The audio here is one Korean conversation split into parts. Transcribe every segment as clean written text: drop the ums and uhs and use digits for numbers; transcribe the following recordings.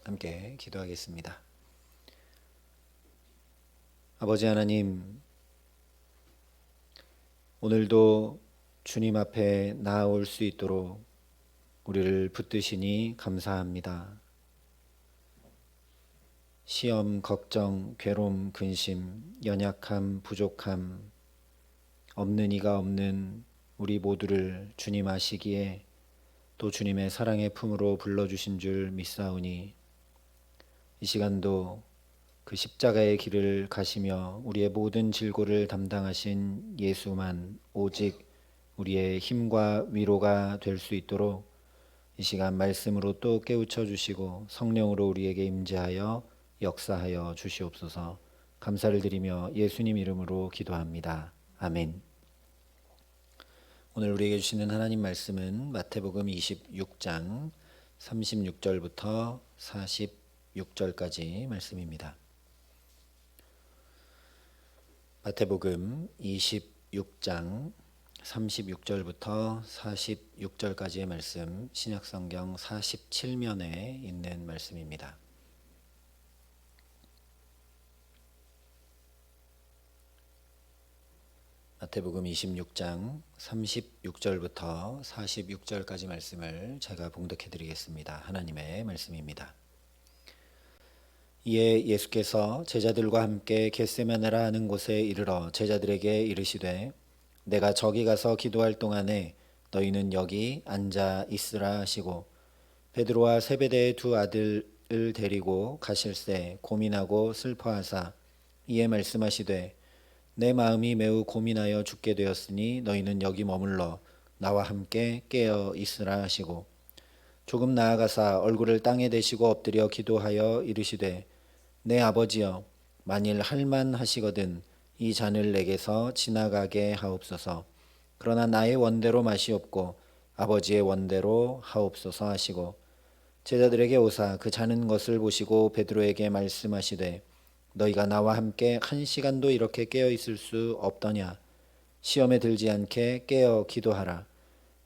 함께 기도하겠습니다. 아버지 하나님, 오늘도 주님 앞에 나아올 수 있도록 우리를 붙드시니 감사합니다. 시험, 걱정, 괴로움, 근심, 연약함, 부족함, 없는 이가 없는 우리 모두를 주님 아시기에 또 주님의 사랑의 품으로 불러주신 줄 믿사오니 이 시간도 그 십자가의 길을 가시며 우리의 모든 질고를 담당하신 예수만 오직 우리의 힘과 위로가 될 수 있도록 이 시간 말씀으로 또 깨우쳐 주시고 성령으로 우리에게 임재하여 역사하여 주시옵소서. 감사를 드리며 예수님 이름으로 기도합니다. 아멘. 오늘 우리에게 주시는 하나님 말씀은 마태복음 26장 36절부터 46절까지 말씀입니다. 마태복음 26장 36절부터 46절까지의 말씀, 신약성경 47면에 있는 말씀입니다. 마태복음 26장 36절부터 46절까지 말씀을 제가 봉독해 드리겠습니다. 하나님의 말씀입니다. 이에 예수께서 제자들과 함께 겟세마네라 하는 곳에 이르러 제자들에게 이르시되 내가 저기 가서 기도할 동안에 너희는 여기 앉아 있으라 하시고 베드로와 세베대의 두 아들을 데리고 가실새 고민하고 슬퍼하사 이에 말씀하시되 내 마음이 매우 고민하여 죽게 되었으니 너희는 여기 머물러 나와 함께 깨어 있으라 하시고 조금 나아가사 얼굴을 땅에 대시고 엎드려 기도하여 이르시되 내 아버지여 만일 할만하시거든 이 잔을 내게서 지나가게 하옵소서. 그러나 나의 원대로 마시옵고 아버지의 원대로 하옵소서 하시고 제자들에게 오사 그 자는 것을 보시고 베드로에게 말씀하시되 너희가 나와 함께 1시간도 이렇게 깨어 있을 수 없더냐. 시험에 들지 않게 깨어 기도하라.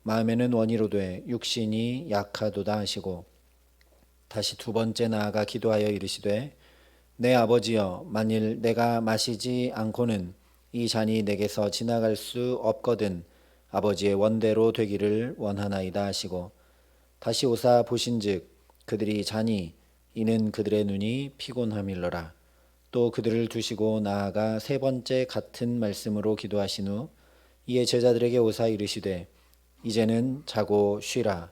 마음에는 원이로되 육신이 약하도다 하시고 다시 두 번째 나아가 기도하여 이르시되 내 아버지여 만일 내가 마시지 않고는 이 잔이 내게서 지나갈 수 없거든 아버지의 원대로 되기를 원하나이다 하시고 다시 오사 보신즉 그들이 자니 이는 그들의 눈이 피곤함일러라. 또 그들을 두시고 나아가 세 번째 같은 말씀으로 기도하신 후 이에 제자들에게 오사 이르시되 이제는 자고 쉬라.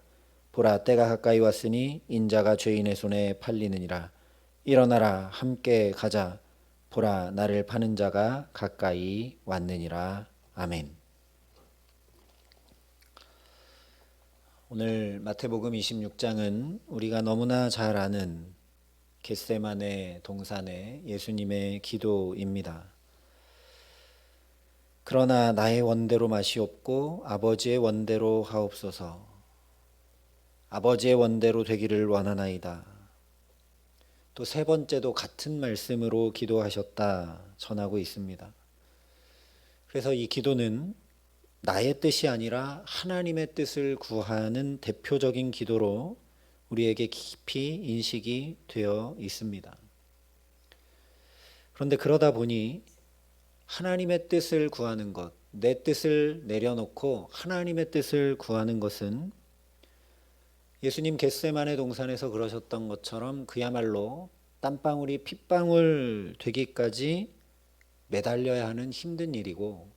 보라 때가 가까이 왔으니 인자가 죄인의 손에 팔리느니라. 일어나라 함께 가자. 보라 나를 파는 자가 가까이 왔느니라. 아멘. 오늘 마태복음 26장은 우리가 너무나 잘 아는 겟세마네 동산의 예수님의 기도입니다. 그러나 나의 원대로 마시옵고 아버지의 원대로 하옵소서. 아버지의 원대로 되기를 원하나이다. 또 세 번째도 같은 말씀으로 기도하셨다 전하고 있습니다. 그래서 이 기도는 나의 뜻이 아니라 하나님의 뜻을 구하는 대표적인 기도로 우리에게 깊이 인식이 되어 있습니다. 그런데 그러다 보니 하나님의 뜻을 구하는 것, 내 뜻을 내려놓고 하나님의 뜻을 구하는 것은 예수님 겟세마네 동산에서 그러셨던 것처럼 그야말로 땀방울이 핏방울 되기까지 매달려야 하는 힘든 일이고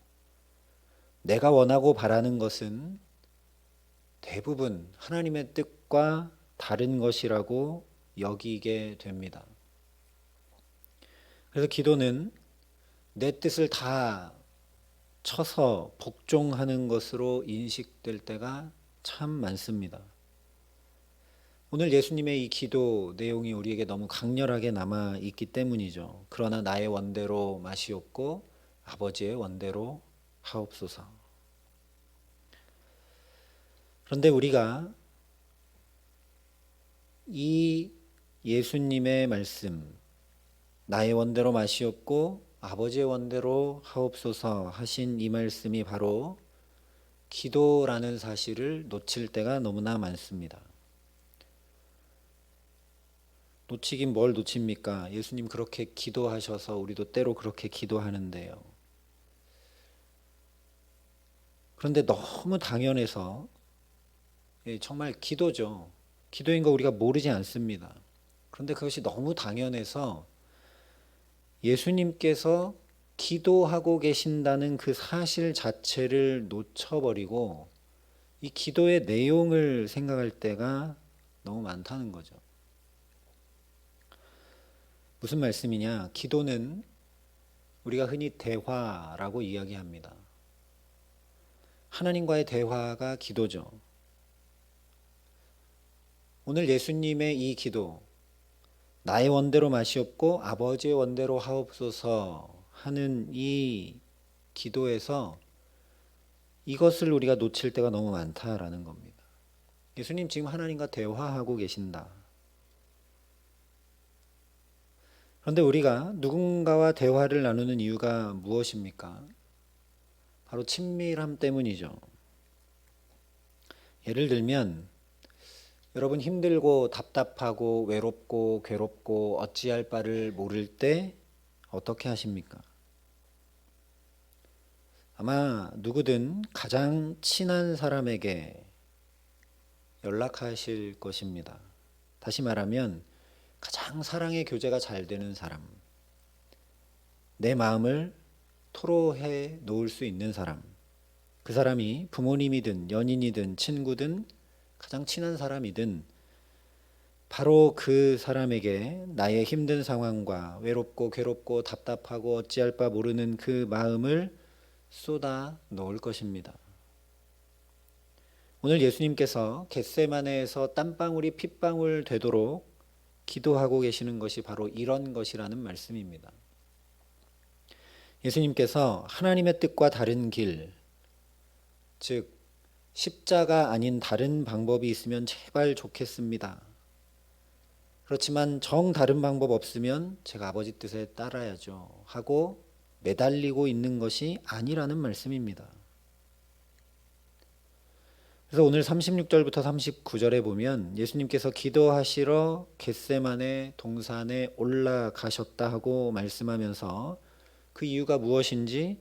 내가 원하고 바라는 것은 대부분 하나님의 뜻과 다른 것이라고 여기게 됩니다. 그래서 기도는 내 뜻을 다 쳐서 복종하는 것으로 인식될 때가 참 많습니다. 오늘 예수님의 이 기도 내용이 우리에게 너무 강렬하게 남아 있기 때문이죠. 그러나 나의 원대로 마시옵고 아버지의 원대로 하옵소서. 그런데 우리가 이 예수님의 말씀, 나의 원대로 마시옵고 아버지의 원대로 하옵소서 하신 이 말씀이 바로 기도라는 사실을 놓칠 때가 너무나 많습니다. 놓치긴 뭘 놓칩니까? 예수님 그렇게 기도하셔서 우리도 때로 그렇게 기도하는데요. 그런데 너무 당연해서 정말 기도죠. 기도인 거 우리가 모르지 않습니다. 그런데 그것이 너무 당연해서 예수님께서 기도하고 계신다는 그 사실 자체를 놓쳐버리고 이 기도의 내용을 생각할 때가 너무 많다는 거죠. 무슨 말씀이냐? 기도는 우리가 흔히 대화라고 이야기합니다. 하나님과의 대화가 기도죠. 오늘 예수님의 이 기도, 나의 원대로 마시옵고 아버지의 원대로 하옵소서 하는 이 기도에서 이것을 우리가 놓칠 때가 너무 많다라는 겁니다. 예수님 지금 하나님과 대화하고 계신다. 그런데 우리가 누군가와 대화를 나누는 이유가 무엇입니까? 바로 친밀함 때문이죠. 예를 들면 여러분 힘들고 답답하고 외롭고 괴롭고 어찌할 바를 모를 때 어떻게 하십니까? 아마 누구든 가장 친한 사람에게 연락하실 것입니다. 다시 말하면 가장 사랑의 교제가 잘 되는 사람, 내 마음을 토로해 놓을 수 있는 사람, 그 사람이 부모님이든 연인이든 친구든 가장 친한 사람이든 바로 그 사람에게 나의 힘든 상황과 외롭고 괴롭고 답답하고 어찌할 바 모르는 그 마음을 쏟아 놓을 것입니다. 오늘 예수님께서 겟세마네에서 땀방울이 핏방울 되도록 기도하고 계시는 것이 바로 이런 것이라는 말씀입니다. 예수님께서 하나님의 뜻과 다른 길, 즉 십자가 아닌 다른 방법이 있으면 제발 좋겠습니다. 그렇지만 정 다른 방법 없으면 제가 아버지 뜻에 따라야죠 하고 매달리고 있는 것이 아니라는 말씀입니다. 그래서 오늘 36절부터 39절에 보면 예수님께서 기도하시러 겟세마네 동산에 올라가셨다 하고 말씀하면서 그 이유가 무엇인지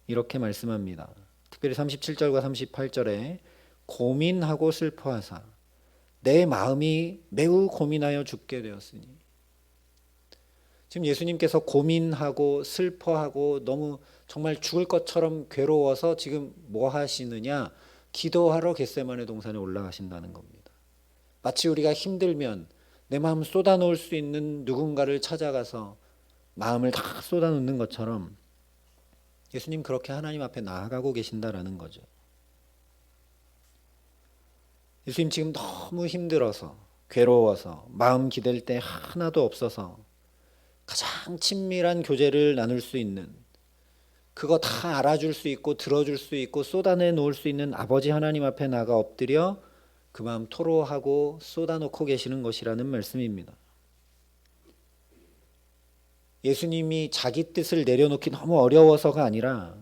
이렇게 말씀합니다. 특별히 37절과 38절에 고민하고 슬퍼하사 내 마음이 매우 고민하여 죽게 되었으니, 지금 예수님께서 고민하고 슬퍼하고 너무 정말 죽을 것처럼 괴로워서 지금 뭐 하시느냐? 기도하러 겟세마네 동산에 올라가신다는 겁니다. 마치 우리가 힘들면 내 마음 쏟아놓을 수 있는 누군가를 찾아가서 마음을 다 쏟아놓는 것처럼 예수님 그렇게 하나님 앞에 나아가고 계신다라는 거죠. 예수님 지금 너무 힘들어서 괴로워서 마음 기댈 때 하나도 없어서 가장 친밀한 교제를 나눌 수 있는, 그거 다 알아줄 수 있고 들어줄 수 있고 쏟아내 놓을 수 있는 아버지 하나님 앞에 나가 엎드려 그 마음 토로하고 쏟아놓고 계시는 것이라는 말씀입니다. 예수님이 자기 뜻을 내려놓기 너무 어려워서가 아니라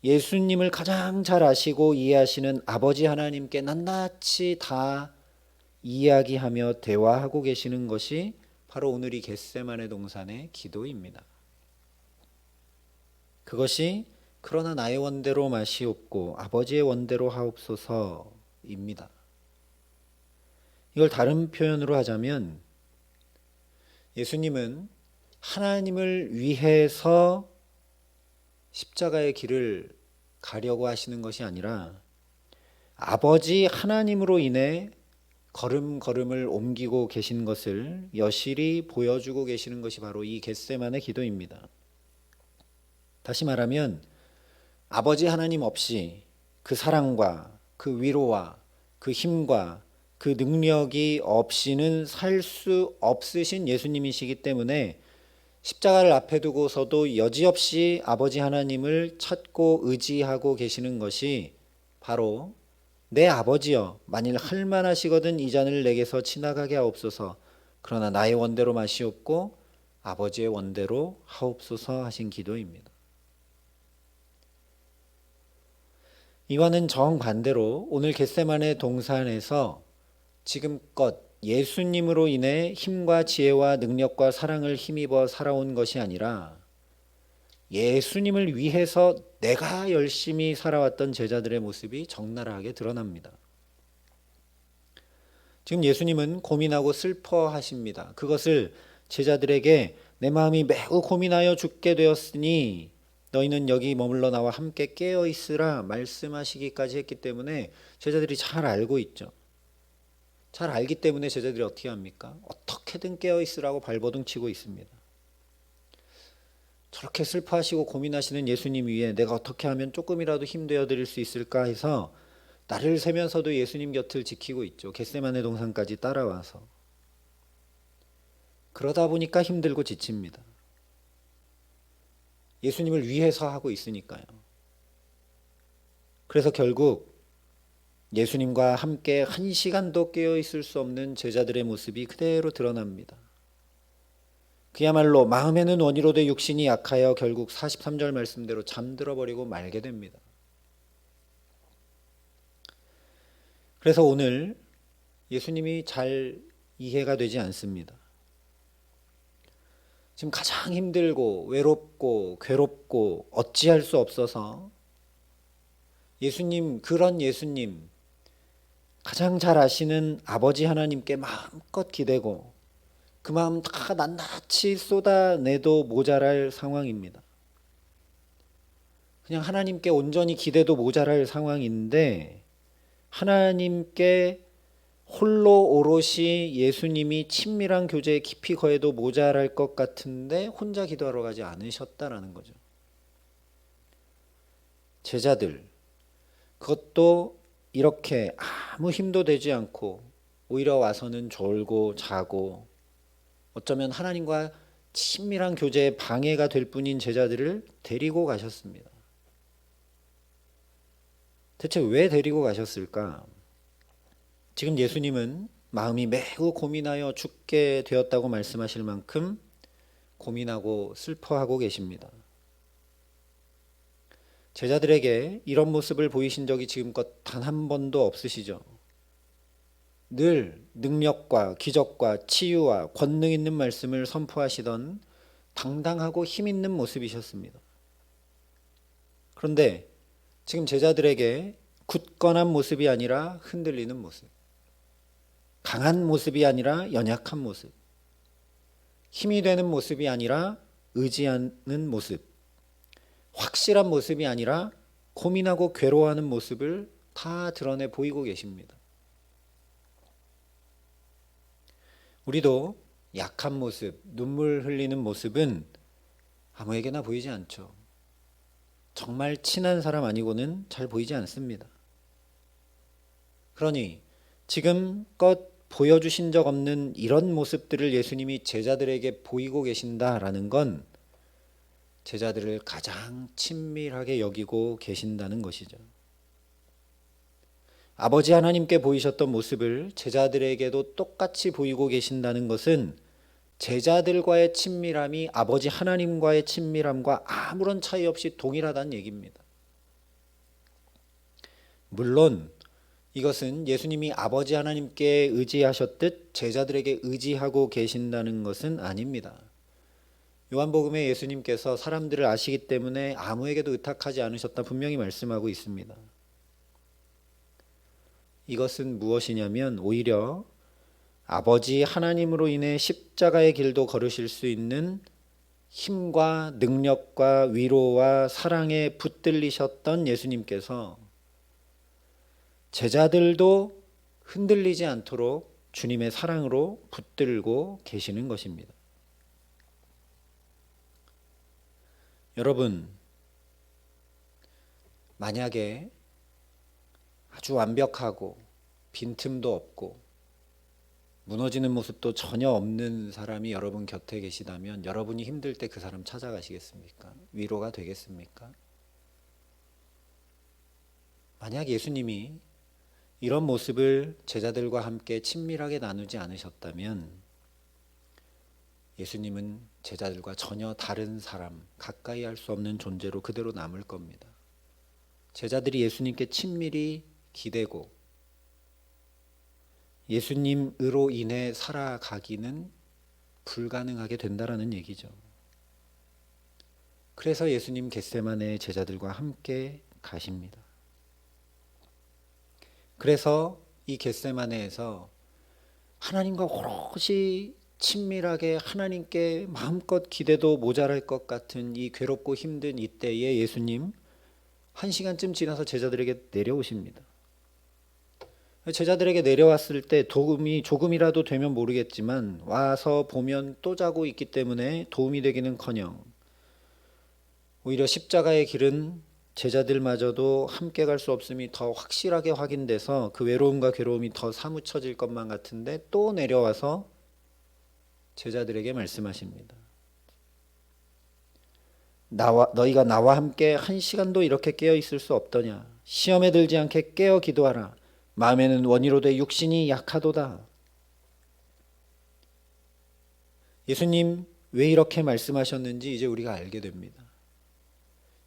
예수님을 가장 잘 아시고 이해하시는 아버지 하나님께 낱낱이 다 이야기하며 대화하고 계시는 것이 바로 오늘 이 겟세마네 동산의 기도입니다. 그것이 그러나 나의 원대로 마시옵고 아버지의 원대로 하옵소서입니다. 이걸 다른 표현으로 하자면 예수님은 하나님을 위해서 십자가의 길을 가려고 하시는 것이 아니라 아버지 하나님으로 인해 걸음걸음을 옮기고 계신 것을 여실히 보여주고 계시는 것이 바로 이 겟세마네 기도입니다. 다시 말하면 아버지 하나님 없이 그 사랑과 그 위로와 그 힘과 그 능력이 없이는 살 수 없으신 예수님이시기 때문에 십자가를 앞에 두고서도 여지없이 아버지 하나님을 찾고 의지하고 계시는 것이 바로 내 아버지여 만일 할 만하시거든 이 잔을 내게서 지나가게 하옵소서, 그러나 나의 원대로 마시옵고 아버지의 원대로 하옵소서 하신 기도입니다. 이와는 정반대로 오늘 겟세마네 동산에서 지금껏 예수님으로 인해 힘과 지혜와 능력과 사랑을 힘입어 살아온 것이 아니라 예수님을 위해서 내가 열심히 살아왔던 제자들의 모습이 적나라하게 드러납니다. 지금 예수님은 고민하고 슬퍼하십니다. 그것을 제자들에게 내 마음이 매우 고민하여 죽게 되었으니 너희는 여기 머물러 나와 함께 깨어 있으라 말씀하시기까지 했기 때문에 제자들이 잘 알고 있죠. 잘 알기 때문에 제자들이 어떻게 합니까? 어떻게든 깨어 있으라고 발버둥 치고 있습니다. 저렇게 슬퍼하시고 고민하시는 예수님 위에 내가 어떻게 하면 조금이라도 힘되어 드릴 수 있을까 해서 날을 새면서도 예수님 곁을 지키고 있죠. 겟세마네 동산까지 따라와서. 그러다 보니까 힘들고 지칩니다. 예수님을 위해서 하고 있으니까요. 그래서 결국 예수님과 함께 한 시간도 깨어 있을 수 없는 제자들의 모습이 그대로 드러납니다. 그야말로 마음에는 원이로되 육신이 약하여 결국 43절 말씀대로 잠들어 버리고 말게 됩니다. 그래서 오늘 예수님이 잘 이해가 되지 않습니다. 지금 가장 힘들고 외롭고 괴롭고 어찌할 수 없어서 예수님, 그런 예수님, 가장 잘 아시는 아버지 하나님께 마음껏 기대고 그 마음 다 낱낱이 쏟아내도 모자랄 상황입니다. 그냥 하나님께 온전히 기대도 모자랄 상황인데 하나님께 홀로 오롯이 예수님이 친밀한 교제에 깊이 거해도 모자랄 것 같은데 혼자 기도하러 가지 않으셨다라는 거죠. 제자들, 그것도 이렇게 아무 힘도 되지 않고 오히려 와서는 졸고 자고 어쩌면 하나님과 친밀한 교제에 방해가 될 뿐인 제자들을 데리고 가셨습니다. 대체 왜 데리고 가셨을까? 지금 예수님은 마음이 매우 고민하여 죽게 되었다고 말씀하실 만큼 고민하고 슬퍼하고 계십니다. 제자들에게 이런 모습을 보이신 적이 지금껏 단 한 번도 없으시죠. 늘 능력과 기적과 치유와 권능 있는 말씀을 선포하시던 당당하고 힘 있는 모습이셨습니다. 그런데 지금 제자들에게 굳건한 모습이 아니라 흔들리는 모습, 강한 모습이 아니라 연약한 모습, 힘이 되는 모습이 아니라 의지하는 모습, 확실한 모습이 아니라 고민하고 괴로워하는 모습을 다 드러내 보이고 계십니다. 우리도 약한 모습, 눈물 흘리는 모습은 아무에게나 보이지 않죠. 정말 친한 사람 아니고는 잘 보이지 않습니다. 그러니 지금껏 보여주신 적 없는 이런 모습들을 예수님이 제자들에게 보이고 계신다라는 건 제자들을 가장 친밀하게 여기고 계신다는 것이죠. 아버지 하나님께 보이셨던 모습을 제자들에게도 똑같이 보이고 계신다는 것은 제자들과의 친밀함이 아버지 하나님과의 친밀함과 아무런 차이 없이 동일하다는 얘기입니다. 물론 이것은 예수님이 아버지 하나님께 의지하셨듯 제자들에게 의지하고 계신다는 것은 아닙니다. 요한복음에 예수님께서 사람들을 아시기 때문에 아무에게도 의탁하지 않으셨다 분명히 말씀하고 있습니다. 이것은 무엇이냐면 오히려 아버지 하나님으로 인해 십자가의 길도 걸으실 수 있는 힘과 능력과 위로와 사랑에 붙들리셨던 예수님께서 제자들도 흔들리지 않도록 주님의 사랑으로 붙들고 계시는 것입니다. 여러분, 만약에 아주 완벽하고 빈틈도 없고 무너지는 모습도 전혀 없는 사람이 여러분 곁에 계시다면 여러분이 힘들 때 그 사람 찾아가시겠습니까? 위로가 되겠습니까? 만약 예수님이 이런 모습을 제자들과 함께 친밀하게 나누지 않으셨다면 예수님은 제자들과 전혀 다른 사람, 가까이 할 수 없는 존재로 그대로 남을 겁니다. 제자들이 예수님께 친밀히 기대고 예수님으로 인해 살아가기는 불가능하게 된다라는 얘기죠. 그래서 예수님 겟세마네 제자들과 함께 가십니다. 그래서 이 겟세마네에서 하나님과 오롯이 친밀하게 하나님께 마음껏 기대도 모자랄 것 같은 이 괴롭고 힘든 이때에 예수님 1시간쯤 지나서 제자들에게 내려오십니다. 제자들에게 내려왔을 때 도움이 조금이라도 되면 모르겠지만 와서 보면 또 자고 있기 때문에 도움이 되기는커녕 오히려 십자가의 길은 제자들마저도 함께 갈 수 없음이 더 확실하게 확인돼서 그 외로움과 괴로움이 더 사무쳐질 것만 같은데 또 내려와서 제자들에게 말씀하십니다. 너희가 나와 함께 1시간도 이렇게 깨어 있을 수 없더냐. 시험에 들지 않게 깨어 기도하라. 마음에는 원이로되 육신이 약하도다. 예수님 왜 이렇게 말씀하셨는지 이제 우리가 알게 됩니다.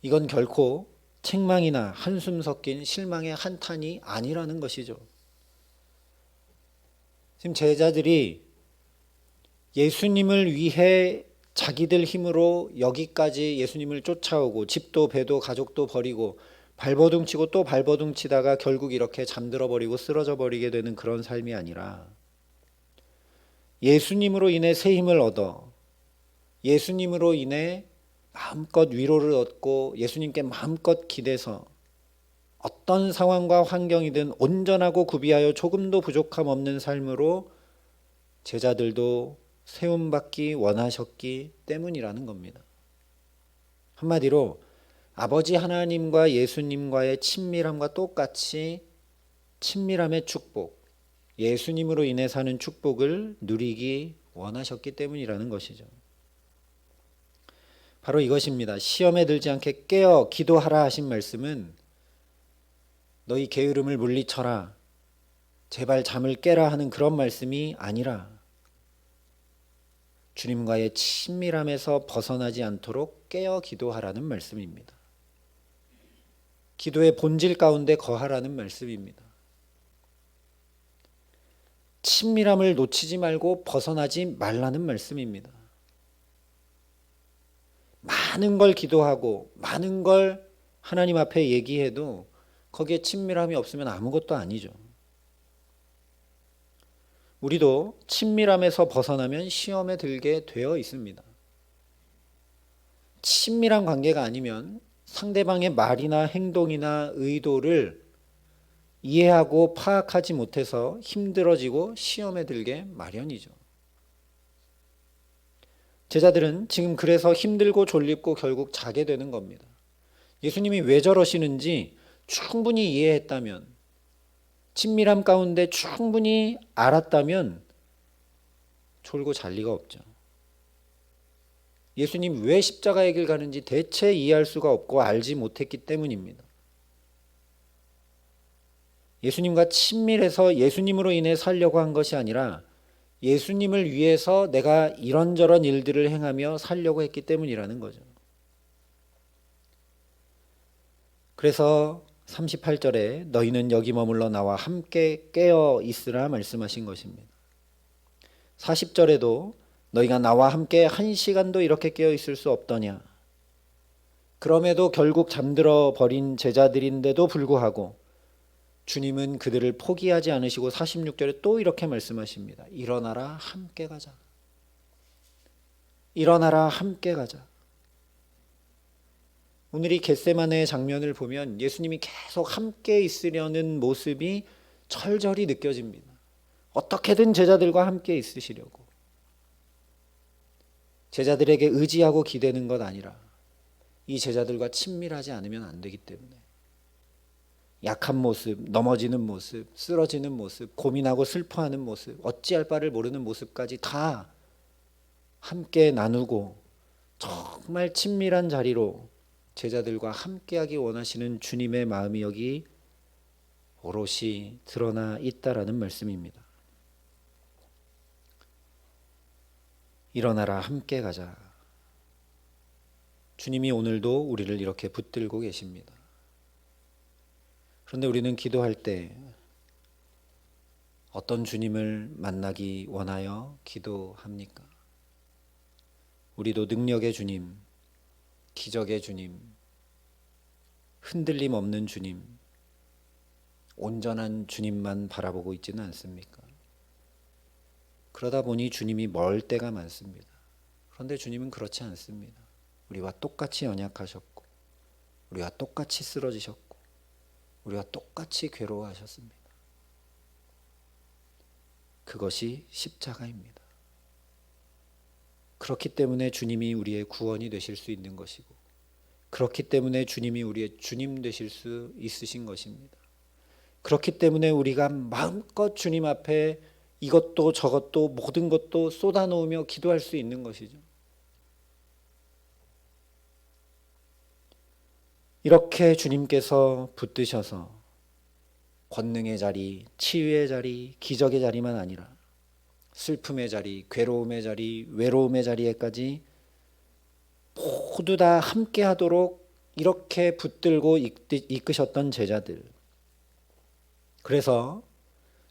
이건 결코 책망이나 한숨 섞인 실망의 한탄이 아니라는 것이죠. 지금 제자들이 예수님을 위해 자기들 힘으로 여기까지 예수님을 쫓아오고 집도 배도 가족도 버리고 발버둥치고 또 발버둥치다가 결국 이렇게 잠들어 버리고 쓰러져 버리게 되는 그런 삶이 아니라 예수님으로 인해 새 힘을 얻어 예수님으로 인해 마음껏 위로를 얻고 예수님께 마음껏 기대서 어떤 상황과 환경이든 온전하고 구비하여 조금도 부족함 없는 삶으로 제자들도 세움받기 원하셨기 때문이라는 겁니다. 한마디로 아버지 하나님과 예수님과의 친밀함과 똑같이 친밀함의 축복, 예수님으로 인해 사는 축복을 누리기 원하셨기 때문이라는 것이죠. 바로 이것입니다. 시험에 들지 않게 깨어 기도하라 하신 말씀은 너희 게으름을 물리쳐라, 제발 잠을 깨라 하는 그런 말씀이 아니라 주님과의 친밀함에서 벗어나지 않도록 깨어 기도하라는 말씀입니다. 기도의 본질 가운데 거하라는 말씀입니다. 친밀함을 놓치지 말고 벗어나지 말라는 말씀입니다. 많은 걸 기도하고 많은 걸 하나님 앞에 얘기해도 거기에 친밀함이 없으면 아무것도 아니죠. 우리도 친밀함에서 벗어나면 시험에 들게 되어 있습니다. 친밀한 관계가 아니면 상대방의 말이나 행동이나 의도를 이해하고 파악하지 못해서 힘들어지고 시험에 들게 마련이죠. 제자들은 지금 그래서 힘들고 졸립고 결국 자게 되는 겁니다. 예수님이 왜 저러시는지 충분히 이해했다면, 친밀함 가운데 충분히 알았다면 졸고 잘 리가 없죠. 예수님 왜 십자가의 길 가는지 대체 이해할 수가 없고 알지 못했기 때문입니다. 예수님과 친밀해서 예수님으로 인해 살려고 한 것이 아니라 예수님을 위해서 내가 이런저런 일들을 행하며 살려고 했기 때문이라는 거죠. 그래서 38절에 너희는 여기 머물러 나와 함께 깨어 있으라 말씀하신 것입니다. 40절에도 너희가 나와 함께 1시간도 이렇게 깨어 있을 수 없더냐. 그럼에도 결국 잠들어 버린 제자들인데도 불구하고 주님은 그들을 포기하지 않으시고 46절에 또 이렇게 말씀하십니다. 일어나라 함께 가자. 일어나라 함께 가자. 오늘 이 겟세마네의 장면을 보면 예수님이 계속 함께 있으려는 모습이 철저히 느껴집니다. 어떻게든 제자들과 함께 있으시려고. 제자들에게 의지하고 기대는 것 아니라 이 제자들과 친밀하지 않으면 안 되기 때문에 약한 모습, 넘어지는 모습, 쓰러지는 모습, 고민하고 슬퍼하는 모습, 어찌할 바를 모르는 모습까지 다 함께 나누고 정말 친밀한 자리로 제자들과 함께하기 원하시는 주님의 마음이 여기 오롯이 드러나 있다라는 말씀입니다. 일어나라 함께 가자. 주님이 오늘도 우리를 이렇게 붙들고 계십니다. 그런데 우리는 기도할 때 어떤 주님을 만나기 원하여 기도합니까? 우리도 능력의 주님, 기적의 주님, 흔들림 없는 주님, 온전한 주님만 바라보고 있지는 않습니까? 그러다 보니 주님이 멀 때가 많습니다. 그런데 주님은 그렇지 않습니다. 우리와 똑같이 연약하셨고, 우리와 똑같이 쓰러지셨고, 우리와 똑같이 괴로워하셨습니다. 그것이 십자가입니다. 그렇기 때문에 주님이 우리의 구원이 되실 수 있는 것이고, 그렇기 때문에 주님이 우리의 주님 되실 수 있으신 것입니다. 그렇기 때문에 우리가 마음껏 주님 앞에 이것도 저것도 모든 것도 쏟아놓으며 기도할 수 있는 것이죠. 이렇게 주님께서 붙드셔서 권능의 자리, 치유의 자리, 기적의 자리만 아니라 슬픔의 자리, 괴로움의 자리, 외로움의 자리에까지 모두 다 함께 하도록 이렇게 붙들고 이끄셨던 제자들. 그래서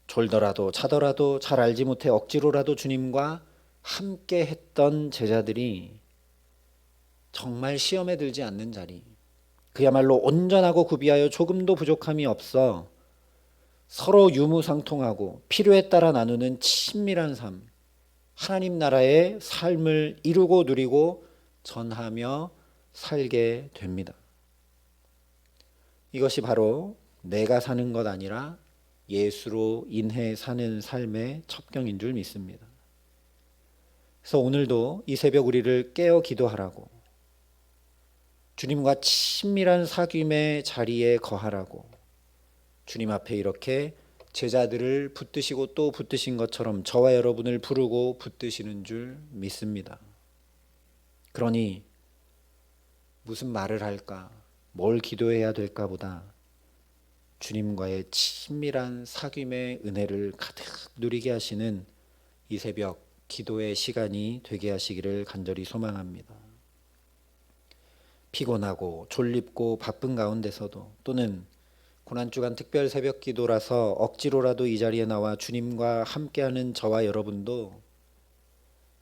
졸더라도 차더라도 잘 알지 못해 억지로라도 주님과 함께 했던 제자들이 정말 시험에 들지 않는 자리, 그야말로 온전하고 구비하여 조금도 부족함이 없어 서로 유무상통하고 필요에 따라 나누는 친밀한 삶, 하나님 나라의 삶을 이루고 누리고 전하며 살게 됩니다. 이것이 바로 내가 사는 것 아니라 예수로 인해 사는 삶의 첩경인 줄 믿습니다. 그래서 오늘도 이 새벽 우리를 깨어 기도하라고, 주님과 친밀한 사귐의 자리에 거하라고, 주님 앞에 이렇게 제자들을 붙드시고 또 붙드신 것처럼 저와 여러분을 부르고 붙드시는 줄 믿습니다. 그러니 무슨 말을 할까, 뭘 기도해야 될까 보다 주님과의 친밀한 사귐의 은혜를 가득 누리게 하시는 이 새벽 기도의 시간이 되게 하시기를 간절히 소망합니다. 피곤하고 졸립고 바쁜 가운데서도, 또는 고난주간 특별 새벽 기도라서 억지로라도 이 자리에 나와 주님과 함께하는 저와 여러분도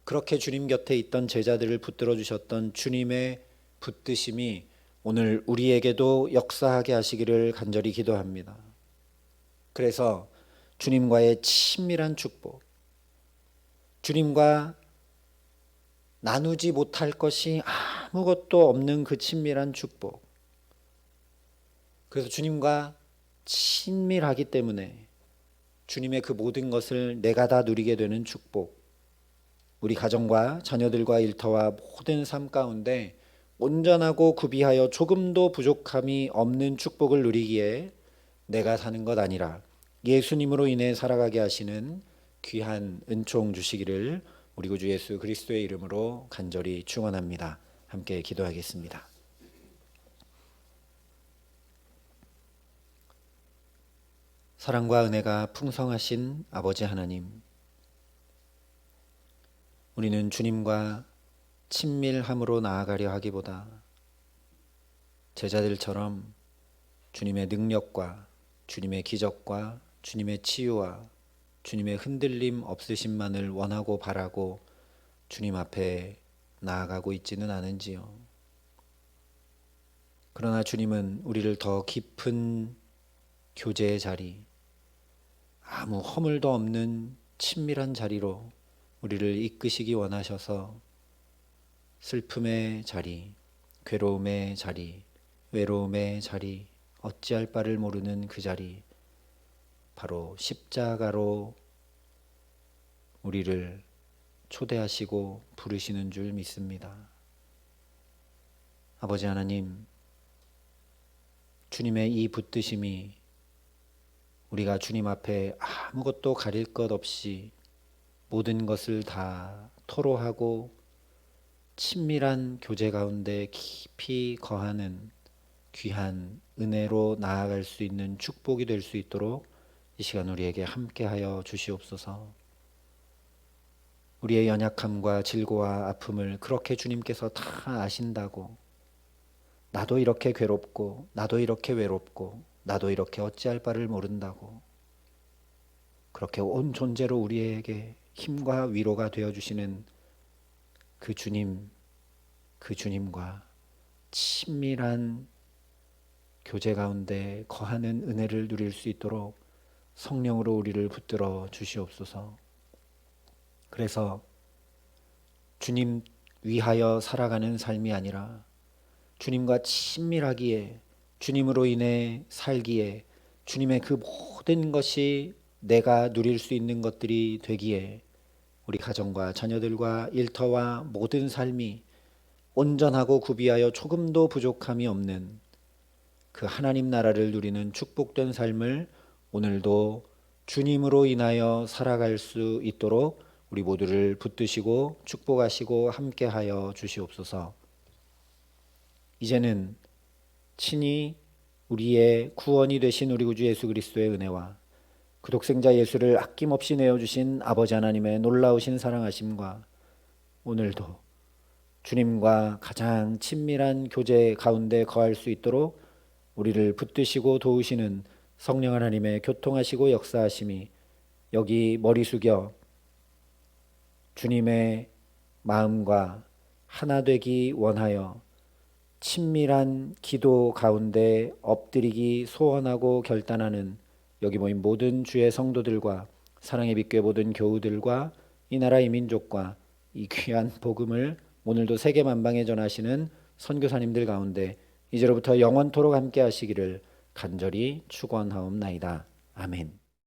그렇게 주님 곁에 있던 제자들을 붙들어 주셨던 주님의 붙드심이 오늘 우리에게도 역사하게 하시기를 간절히 기도합니다. 그래서 주님과의 친밀한 축복, 주님과 나누지 못할 것이 아무것도 없는 그 친밀한 축복, 그래서 주님과 친밀하기 때문에 주님의 그 모든 것을 내가 다 누리게 되는 축복, 우리 가정과 자녀들과 일터와 모든 삶 가운데 온전하고 구비하여 조금도 부족함이 없는 축복을 누리기에 내가 사는 것 아니라 예수님으로 인해 살아가게 하시는 귀한 은총 주시기를 우리 구주 예수 그리스도의 이름으로 간절히 축원합니다. 함께 기도하겠습니다. 사랑과 은혜가 풍성하신 아버지 하나님, 우리는 주님과 친밀함으로 나아가려 하기보다 제자들처럼 주님의 능력과 주님의 기적과 주님의 치유와 주님의 흔들림 없으심만을 원하고 바라고 주님 앞에 나아가고 있지는 않은지요. 그러나 주님은 우리를 더 깊은 교제의 자리, 아무 허물도 없는 친밀한 자리로 우리를 이끄시기 원하셔서 슬픔의 자리, 괴로움의 자리, 외로움의 자리, 어찌할 바를 모르는 그 자리, 바로 십자가로 우리를 초대하시고 부르시는 줄 믿습니다. 아버지 하나님, 주님의 이 붙드심이 우리가 주님 앞에 아무것도 가릴 것 없이 모든 것을 다 토로하고 친밀한 교제 가운데 깊이 거하는 귀한 은혜로 나아갈 수 있는 축복이 될 수 있도록 이 시간 우리에게 함께하여 주시옵소서. 우리의 연약함과 질고와 아픔을 그렇게 주님께서 다 아신다고, 나도 이렇게 괴롭고 나도 이렇게 외롭고 나도 이렇게 어찌할 바를 모른다고, 그렇게 온 존재로 우리에게 힘과 위로가 되어주시는 그 주님, 그 주님과 친밀한 교제 가운데 거하는 은혜를 누릴 수 있도록 성령으로 우리를 붙들어 주시옵소서. 그래서 주님 위하여 살아가는 삶이 아니라 주님과 친밀하기에, 주님으로 인해 살기에, 주님의 그 모든 것이 내가 누릴 수 있는 것들이 되기에 우리 가정과 자녀들과 일터와 모든 삶이 온전하고 구비하여 조금도 부족함이 없는 그 하나님 나라를 누리는 축복된 삶을 오늘도 주님으로 인하여 살아갈 수 있도록 우리 모두를 붙드시고 축복하시고 함께하여 주시옵소서. 이제는 친히 우리의 구원이 되신 우리 구주 예수 그리스도의 은혜와 그 독생자 예수를 아낌없이 내어주신 아버지 하나님의 놀라우신 사랑하심과 오늘도 주님과 가장 친밀한 교제 가운데 거할 수 있도록 우리를 붙드시고 도우시는 성령 하나님의 교통하시고 역사하심이 여기 머리 숙여 주님의 마음과 하나 되기 원하여 친밀한 기도 가운데 엎드리기 소원하고 결단하는 여기 모인 모든 주의 성도들과 사랑의 빛교회 모든 교우들과 이 나라 이 민족과 이 귀한 복음을 오늘도 세계 만방에 전하시는 선교사님들 가운데 이제로부터 영원토록 함께 하시기를 간절히 축원하옵나이다. 아멘.